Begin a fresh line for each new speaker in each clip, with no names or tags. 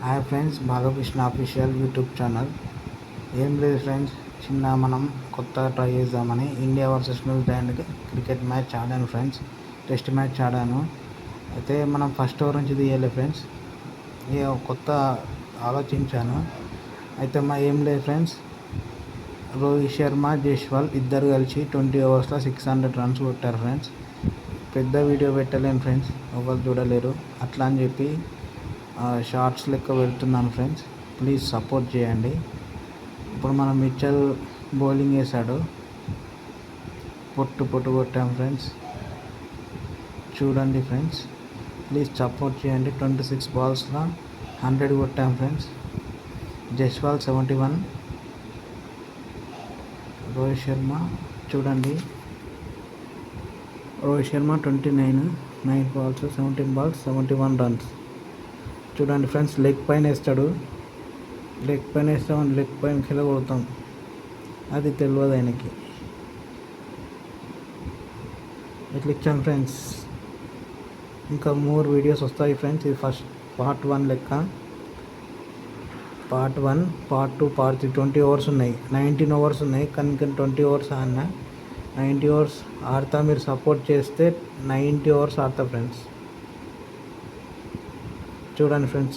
Hi friends, Balakrishna official YouTube channel. ఏం లేదు friends, మనం కొత్తగా ట్రై చేద్దామని India versus New Zealand cricket match ఆడాను ఫ్రెండ్స్. టెస్ట్ మ్యాచ్ ఆడాను. అయితే మనం ఫస్ట్ ఓవర్ నుంచి తీయాలి ఫ్రెండ్స్. కొత్త ఆలోచించాను. అయితే ఏం లేదు ఫ్రెండ్స్, రోహిత్ శర్మ, జైస్వాల్ ఇద్దరు కలిసి 20 ఓవర్స్లో 600 రన్స్ కొట్టారు ఫ్రెండ్స్. పెద్ద వీడియో పెట్టలేను ఫ్రెండ్స్, ఎవరు చూడలేరు. అట్లా అని చెప్పి షార్ట్స్ లెక్క పెడుతున్నాను ఫ్రెండ్స్. ప్లీజ్ సపోర్ట్ చేయండి. ఇప్పుడు మనం మిచ్చల్ బౌలింగ్ వేసాడు, పొట్టు కొట్టాం ఫ్రెండ్స్. చూడండి ఫ్రెండ్స్, ప్లీజ్ సపోర్ట్ చేయండి. 26 బాల్స్లో 100 కొట్టాం ఫ్రెండ్స్. జైస్వాల్ 71, రోహిత్ శర్మ చూడండి, Rohit Sharma 29, 9 balls 17 balls 71 runs. చూడండి ఫ్రెండ్స్, లెగ్ పైన వేస్తాడు. లెగ్ పైన వేస్తామని లెగ్ పైన కింద కొడతాం, అది తెలియదు ఆయనకి. ఇట్లా ఇచ్చాం ఫ్రెండ్స్. ఇంకా మోర్ వీడియోస్ వస్తాయి ఫ్రెండ్స్. ఇది ఫస్ట్ పార్ట్ 1 లెక్క. Part 1, part 2, part 3. 20 ఓవర్స్ ఉన్నాయి, 19 ఓవర్స్ ఉన్నాయి. కానీ ఇంకా 20 ఓవర్స్ ఆడినా. 90 ఓవర్స్ ఆడతా. మీరు సపోర్ట్ చేస్తే 90 ఓవర్స్ ఆడతా ఫ్రెండ్స్. చూడండి friends,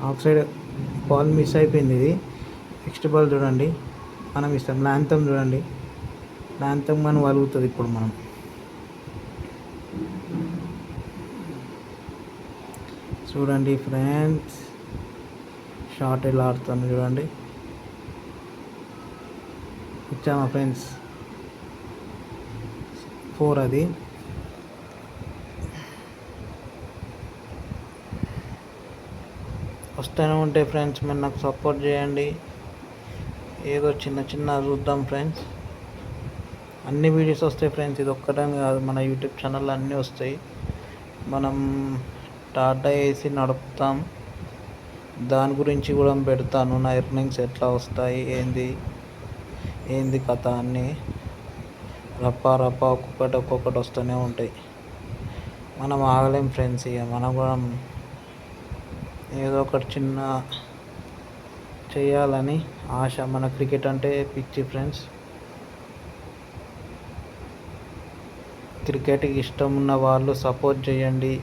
of side ball miss అయిపోయింది. ఇది నెక్స్ట్ బాల్ చూడండి, మనం ఇస్తాం. లాంతం చూడండి, లాంతం మనం వలుగుతుంది. ఇప్పుడు మనం చూడండి ఫ్రెండ్స్, షార్ట్ ఎలా ఆడుతాను చూడండి. ఇచ్చామా ఫ్రెండ్స్, 4. అది వస్తూనే ఉంటాయి ఫ్రెండ్స్. మీరు నాకు సపోర్ట్ చేయండి. ఏదో చిన్న చూద్దాం ఫ్రెండ్స్. అన్ని వీడియోస్ వస్తాయి ఫ్రెండ్స్, ఇది ఒక్కటే కాదు, మన యూట్యూబ్ ఛానల్లో అన్నీ వస్తాయి. మనం టాటా వేసి నడుపుతాం, దాని గురించి కూడా పెడతాను. నా ఎర్నింగ్స్ ఎట్లా వస్తాయి, ఏంది కథ అన్నీ రప్ప ఒక్కొక్కటి వస్తూనే ఉంటాయి. మనం ఆగలేం ఫ్రెండ్స్. ఇక మనం కూడా ఏదో ఒకటి చిన్న చేయాలని ఆశ. మన క్రికెట్ అంటే పిచ్చి ఫ్రెండ్స్. క్రికెట్కి ఇష్టం ఉన్న వాళ్ళు సపోర్ట్ చేయండి.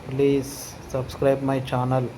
Please subscribe my channel.